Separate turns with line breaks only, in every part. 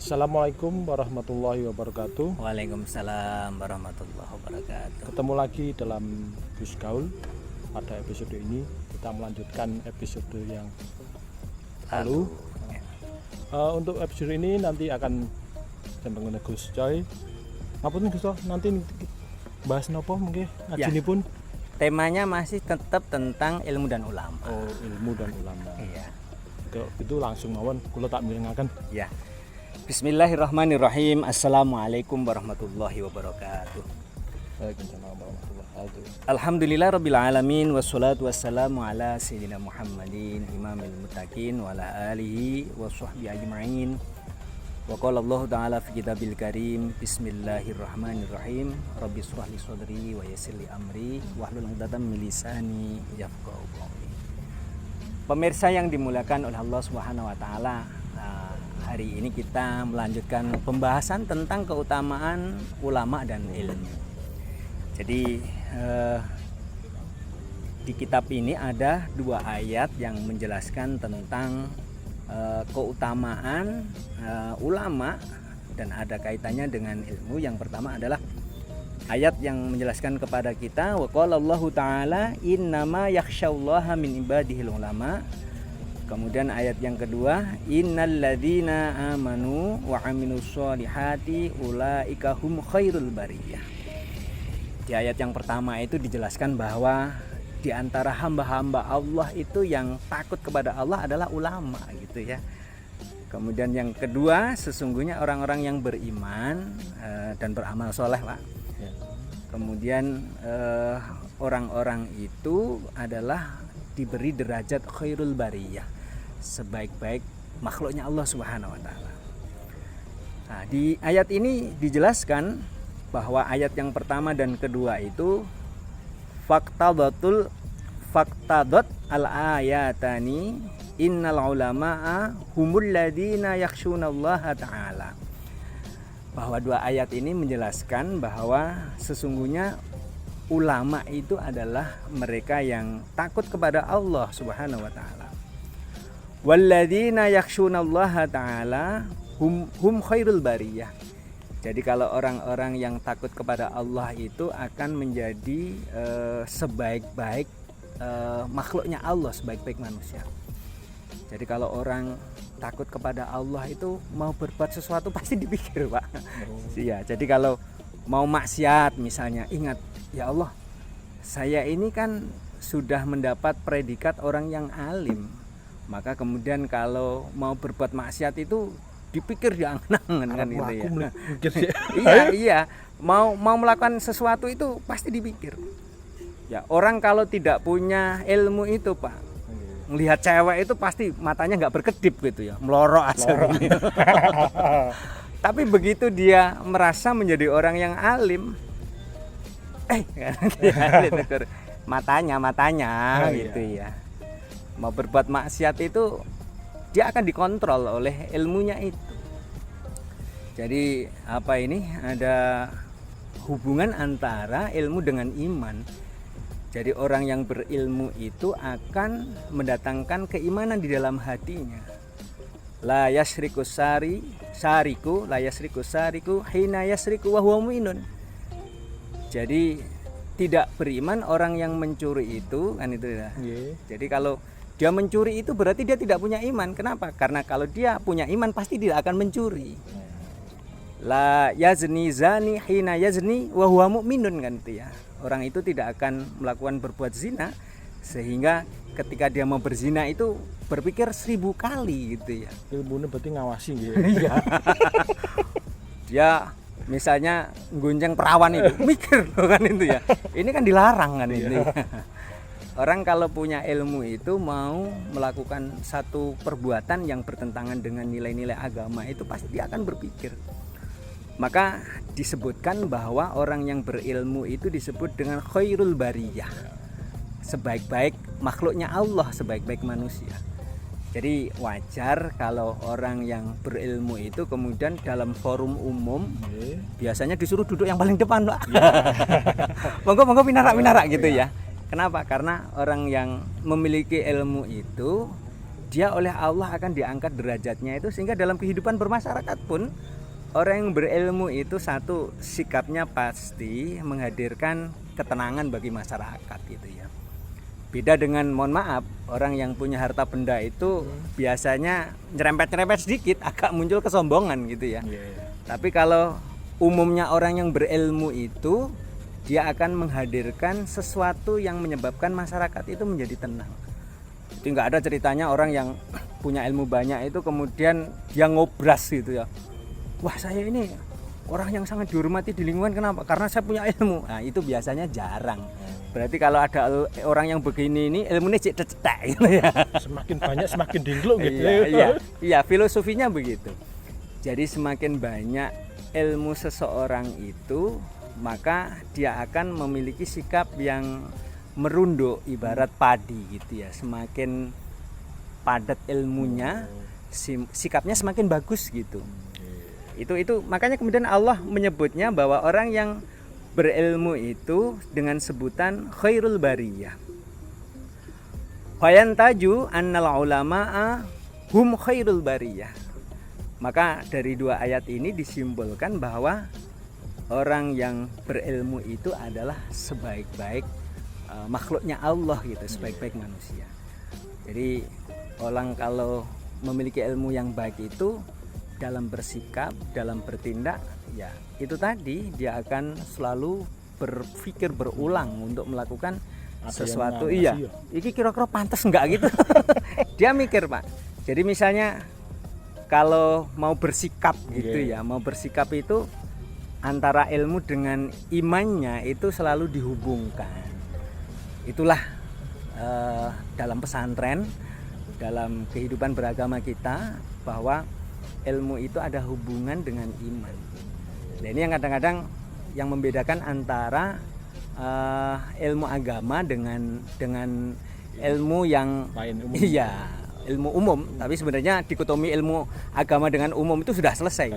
Assalamualaikum warahmatullahi wabarakatuh.
Waalaikumsalam warahmatullahi wabarakatuh.
Ketemu lagi dalam Gus Gaul. Pada episode ini kita melanjutkan episode yang lalu. Untuk episode ini nanti akan jenengan Gus Coy. Apa nih Gus? Nanti bahas nopo mungkin ngajini pun.
Temanya masih tetap tentang ilmu dan ulama.
Oh, ilmu dan ulama.
Iya.
Itu langsung mawon kula tak mirengaken.
Ya. Bismillahirrahmanirrahim. Assalamualaikum warahmatullahi wabarakatuh.
Waalaikumsalam warahmatullahi wabarakatuh.
Alhamdulillah rabbil alamin wassalatu wassalamu ala sayyidina Muhammadin imamil muttaqin wa ala alihi wa sahbihi ajma'in. Wa qala Allah ta'ala fi kitabil karim bismillahirrahmanirrahim rabbi shrah li sadri wa yassir li amri wahlul 'uqdatam min lisani yafqahu qawli. Pemirsa yang dimuliakan oleh Allah Subhanahu wa taala, hari ini kita melanjutkan pembahasan tentang keutamaan ulama dan ilmu. Jadi di kitab ini ada dua ayat yang menjelaskan tentang keutamaan ulama dan ada kaitannya dengan ilmu. Yang pertama adalah ayat yang menjelaskan kepada kita wa qala Allahu ta'ala innama yakhsyallaha min ibadihil ulama. Kemudian ayat yang kedua, innalladzina amanu wa aminus solihati ulaika hum khairul bariyah. Di ayat yang pertama itu dijelaskan bahwa di antara hamba-hamba Allah itu yang takut kepada Allah adalah ulama gitu ya. Kemudian yang kedua, sesungguhnya orang-orang yang beriman dan beramal soleh, Pak. Kemudian orang-orang itu adalah diberi derajat khairul bariyah, sebaik-baik makhluknya Allah Subhanahu wa taala. Nah, di ayat ini dijelaskan bahwa ayat yang pertama dan kedua itu faktadot al ayatani innal ulama'a humul ladina yakhshunallaha ta'ala. Bahwa dua ayat ini menjelaskan bahwa sesungguhnya ulama itu adalah mereka yang takut kepada Allah Subhanahu wa taala. Walladzina yakhshunallaha ta'ala hum khairul bariyah. Jadi kalau orang-orang yang takut kepada Allah itu akan menjadi sebaik-baik makhluknya Allah, sebaik-baik manusia. Jadi kalau orang takut kepada Allah itu mau berbuat sesuatu pasti dipikir, Pak. Iya, jadi kalau mau maksiat misalnya, ingat, ya Allah, saya ini kan sudah mendapat predikat orang yang alim. Maka kemudian kalau mau berbuat maksiat itu dipikir di angan-angan kan gitu ya. Iya, mau melakukan sesuatu itu pasti dipikir. Ya, orang kalau tidak punya ilmu itu, Pak, melihat cewek itu pasti matanya nggak berkedip gitu ya, melorok aja. Gitu. Tapi begitu dia merasa menjadi orang yang alim, matanya gitu ya. Mau berbuat maksiat itu dia akan dikontrol oleh ilmunya itu. Jadi apa ini, ada hubungan antara ilmu dengan iman. Jadi orang yang berilmu itu akan mendatangkan keimanan di dalam hatinya. La yasriku sariku hina yasriku wa huwa mu'minun. Jadi tidak beriman orang yang mencuri itu kan itu ya. Jadi kalau dia mencuri itu berarti dia tidak punya iman. Kenapa? Karena kalau dia punya iman pasti tidak akan mencuri. La yazni zani hina yazni wa huwa mu'minun kan itu ya. Orang itu tidak akan melakukan berbuat zina sehingga ketika dia mau berzina itu berpikir 1000 kali gitu ya.
Ilmunya berarti ngawasi gitu.
Iya. Dia misalnya gonjang perawan itu mikir kan itu ya. Ini kan dilarang kan ini. Orang kalau punya ilmu itu mau melakukan satu perbuatan yang bertentangan dengan nilai-nilai agama itu pasti dia akan berpikir. Maka disebutkan bahwa orang yang berilmu itu disebut dengan khairul bariyah, sebaik-baik makhluknya Allah, sebaik-baik manusia. Jadi wajar kalau orang yang berilmu itu kemudian dalam forum umum biasanya disuruh duduk yang paling depan, Pak. Monggo pinarak gitu ya. Kenapa? Karena orang yang memiliki ilmu itu dia oleh Allah akan diangkat derajatnya itu, sehingga dalam kehidupan bermasyarakat pun orang yang berilmu itu satu sikapnya pasti menghadirkan ketenangan bagi masyarakat gitu ya. Beda dengan, mohon maaf, orang yang punya harta benda itu biasanya nyerempet-nyerempet sedikit agak muncul kesombongan gitu ya. Tapi kalau umumnya orang yang berilmu itu dia akan menghadirkan sesuatu yang menyebabkan masyarakat itu menjadi tenang. Jadi nggak ada ceritanya orang yang punya ilmu banyak itu kemudian dia ngobras gitu ya. Wah, saya ini orang yang sangat dihormati di lingkungan, kenapa? Karena saya punya ilmu. Nah, itu biasanya jarang. Berarti kalau ada orang yang begini ini ilmunya cetek gitu ya.
Semakin banyak semakin dingkluk gitu.
Iya, filosofinya begitu. Jadi semakin banyak ilmu seseorang itu, maka dia akan memiliki sikap yang merunduk ibarat padi gitu ya. Semakin padat ilmunya, sikapnya semakin bagus gitu. Itu makanya kemudian Allah menyebutnya bahwa orang yang berilmu itu dengan sebutan khairul bariyah. Fayantaju annal ulama'a hum khairul bariyah. Maka dari dua ayat ini disimpulkan bahwa orang yang berilmu itu adalah sebaik-baik makhluknya Allah gitu, sebaik-baik manusia. Jadi orang kalau memiliki ilmu yang baik itu dalam bersikap, dalam bertindak, ya itu tadi dia akan selalu berpikir berulang untuk melakukan sesuatu. Iya, ini kira-kira pantas enggak gitu. Dia mikir, Pak. Jadi misalnya kalau mau bersikap gitu ya, mau bersikap itu antara ilmu dengan imannya itu selalu dihubungkan. Itulah dalam pesantren, dalam kehidupan beragama kita, bahwa ilmu itu ada hubungan dengan iman. Nah, ini yang kadang-kadang yang membedakan antara ilmu agama dengan ilmu yang iya, ilmu umum. Tapi sebenarnya dikotomi ilmu agama dengan umum itu sudah selesai.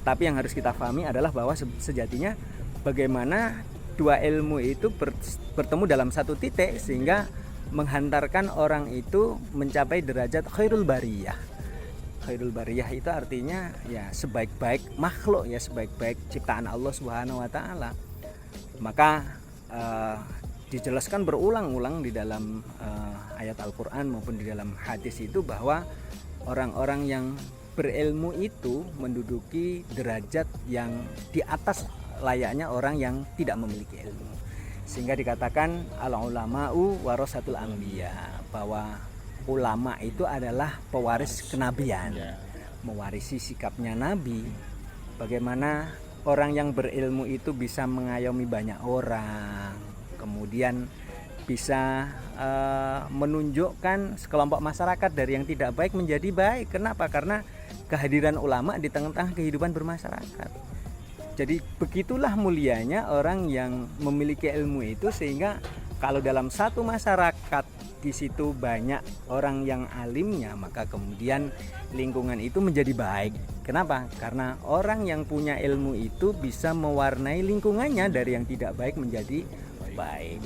Tapi yang harus kita pahami adalah bahwa sejatinya bagaimana dua ilmu itu bertemu dalam satu titik sehingga menghantarkan orang itu mencapai derajat khairul bariyah. Khairul bariyah itu artinya ya sebaik-baik makhluk, ya sebaik-baik ciptaan Allah Subhanahu wa taala. Maka dijelaskan berulang-ulang di dalam ayat Al-Qur'an maupun di dalam hadis itu bahwa orang-orang yang berilmu itu menduduki derajat yang di atas layaknya orang yang tidak memiliki ilmu. Sehingga dikatakan al-ulama'u warasatul anbiya, bahwa ulama itu adalah pewaris kenabian, mewarisi sikapnya Nabi. Bagaimana orang yang berilmu itu bisa mengayomi banyak orang, kemudian bisa menunjukkan sekelompok masyarakat dari yang tidak baik menjadi baik. Kenapa? Karena kehadiran ulama di tengah-tengah kehidupan bermasyarakat. Jadi begitulah mulianya orang yang memiliki ilmu itu, sehingga kalau dalam satu masyarakat di situ banyak orang yang alimnya, maka kemudian lingkungan itu menjadi baik. Kenapa? Karena orang yang punya ilmu itu bisa mewarnai lingkungannya dari yang tidak baik menjadi baik.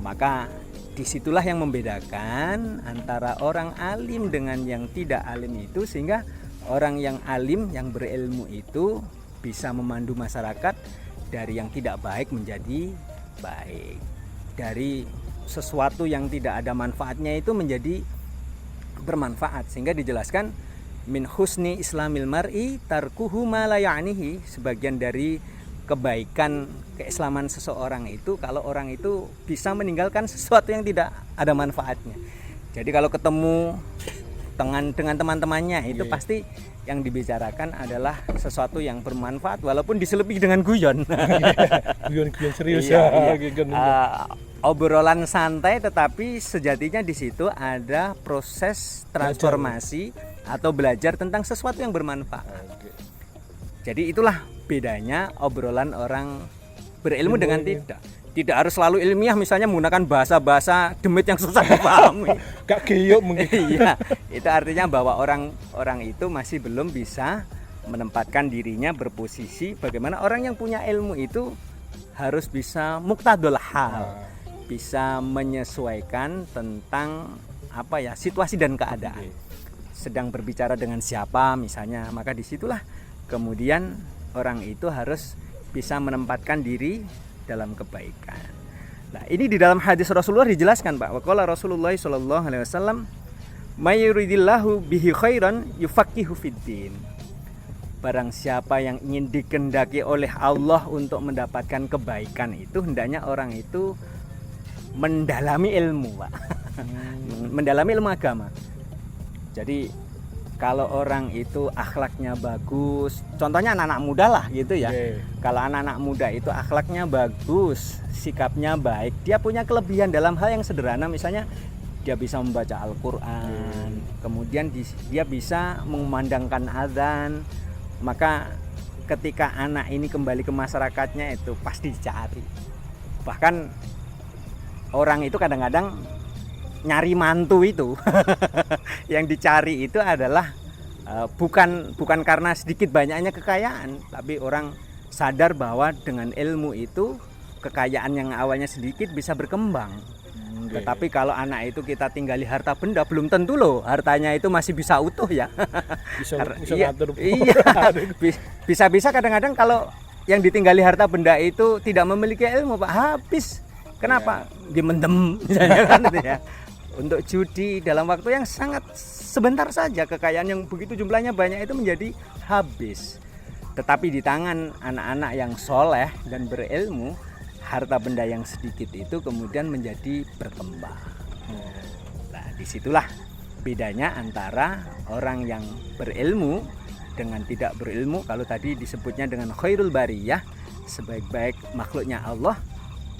Maka disitulah yang membedakan antara orang alim dengan yang tidak alim itu, sehingga orang yang alim, yang berilmu itu bisa memandu masyarakat dari yang tidak baik menjadi baik, dari sesuatu yang tidak ada manfaatnya itu menjadi bermanfaat. Sehingga dijelaskan min husni islamil mar'i tarkuhu ma la ya'nihi, sebagian dari kebaikan keislaman seseorang itu kalau orang itu bisa meninggalkan sesuatu yang tidak ada manfaatnya. Jadi kalau ketemu dengan teman-temannya itu pasti yang dibicarakan adalah sesuatu yang bermanfaat walaupun diselipi dengan guyon.
Guyon serius
obrolan santai, tetapi sejatinya di situ ada proses transformasi atau belajar tentang sesuatu yang bermanfaat. Jadi itulah bedanya obrolan orang berilmu dengan tidak. Tidak harus selalu ilmiah, misalnya menggunakan bahasa-bahasa demit yang susah dipahami.
Gak geyok mungkin.
Iya, itu artinya bahwa orang itu masih belum bisa menempatkan dirinya berposisi bagaimana orang yang punya ilmu itu harus bisa muqtadul hal, bisa menyesuaikan tentang situasi dan keadaan.
Oke.
Sedang berbicara dengan siapa misalnya, maka disitulah kemudian orang itu harus bisa menempatkan diri dalam kebaikan. Nah, ini di dalam hadis Rasulullah dijelaskan, Pak. Waqala Rasulullah sallallahu alaihi wasallam, "May yuridillahu bihi khairan yufaqihu fiddin." Barang siapa yang ingin dikehendaki oleh Allah untuk mendapatkan kebaikan itu, hendaknya orang itu mendalami ilmu, Pak. Mendalami ilmu agama. Jadi kalau orang itu akhlaknya bagus, contohnya anak-anak muda lah gitu ya.
Oke.
Kalau anak-anak muda itu akhlaknya bagus, sikapnya baik, dia punya kelebihan dalam hal yang sederhana, misalnya dia bisa membaca Al-Quran, kemudian dia bisa mengumandangkan azan, maka ketika anak ini kembali ke masyarakatnya itu pasti dicari. Bahkan orang itu kadang-kadang nyari mantu itu yang dicari itu adalah bukan karena sedikit banyaknya kekayaan, tapi orang sadar bahwa dengan ilmu itu kekayaan yang awalnya sedikit bisa berkembang.
Oke.
Tetapi kalau anak itu kita tinggali harta benda, belum tentu loh hartanya itu masih bisa utuh ya.
bisa
Iya,
ngatur.
iya. Bisa-bisa kadang-kadang kalau yang ditinggali harta benda itu tidak memiliki ilmu, Pak, habis. Kenapa? Dia mendem misalnya kan gitu ya. Untuk judi dalam waktu yang sangat sebentar saja, kekayaan yang begitu jumlahnya banyak itu menjadi habis. Tetapi di tangan anak-anak yang soleh dan berilmu, harta benda yang sedikit itu kemudian menjadi berkembang. Nah, disitulah bedanya antara orang yang berilmu dengan tidak berilmu. Kalau tadi disebutnya dengan khairul bariyah, sebaik-baik makhluknya Allah,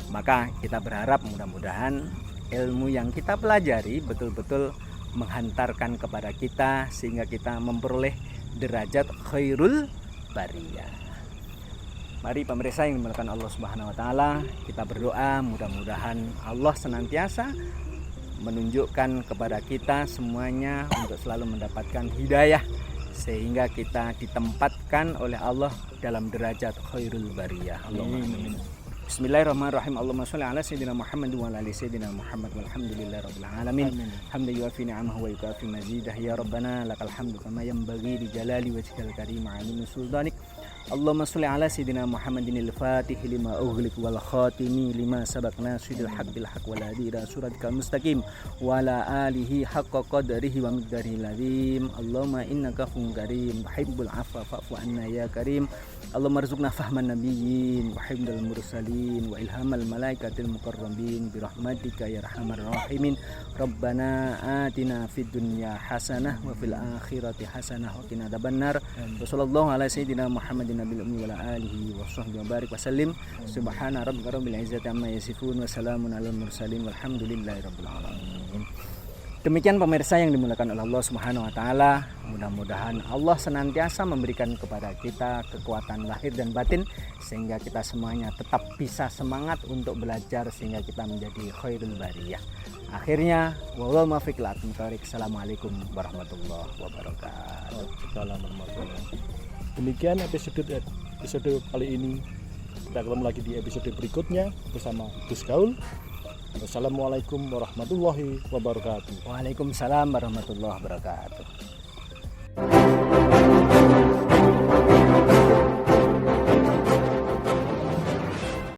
maka kita berharap mudah-mudahan ilmu yang kita pelajari betul-betul menghantarkan kepada kita sehingga kita memperoleh derajat khairul bariyah. Mari pemirsa yang dimuliakan Allah Subhanahu wa taala, kita berdoa mudah-mudahan Allah senantiasa menunjukkan kepada kita semuanya untuk selalu mendapatkan hidayah sehingga kita ditempatkan oleh Allah dalam derajat khairul bariyah. Allahumma amin. Bismillahirrahmanirrahim. Allahumma sholli ala sayyidina Muhammad wa ala ali sayyidina Muhammad walhamdulillahirabbil alamin. Hamdan yuwafi ni'amahu wa yukafi mazidah. Ya Rabbana lakal hamdu kama yanbaghi li jalali wajhikal karim 'azimi sultanik. Allahumma sholli ala sayyidina Muhammadin al-fatih lima ughliq wal khatimi lima sabaq nasidil haqq bil haqq wal hadi ila siratikal mustaqim wa ala alihi haqqa qadrihi wa miqdarihil azim. Allahumma innaka afuwwun karim tuhibbul afwa fa'fu anna ya karim. Allahumma arzuqna fahman nabiyyin wa hifdzal mursalin wa ilhamal malaikatil muqarrabin bi rahmatika ya arhamar rahimin. Rabbana atina fid dunya hasanah wa fil akhirati hasanah wa qina adzabannar. Wa sallallahu ala sayyidina Muhammadin nabil ummi wa ala alihi wa sahbihi wa barik wa sallim. Subhana rabbika rabbil izzati amma yasifun wa salamun alal mursalin walhamdulillahi rabbil alamin. Demikian pemirsa yang dimuliakan oleh Allah Subhanahu wa taala, mudah-mudahan Allah senantiasa memberikan kepada kita kekuatan lahir dan batin sehingga kita semuanya tetap bisa semangat untuk belajar sehingga kita menjadi khairul bariyah. Akhirnya, wallahul muwaffiq ila aqwamit thoriq. Assalamualaikum warahmatullahi wabarakatuh.
Demikian episode kali ini. Kita ketemu lagi di episode berikutnya bersama Gus Gaul. Wassalamualaikum warahmatullahi wabarakatuh.
Waalaikumsalam warahmatullahi wabarakatuh.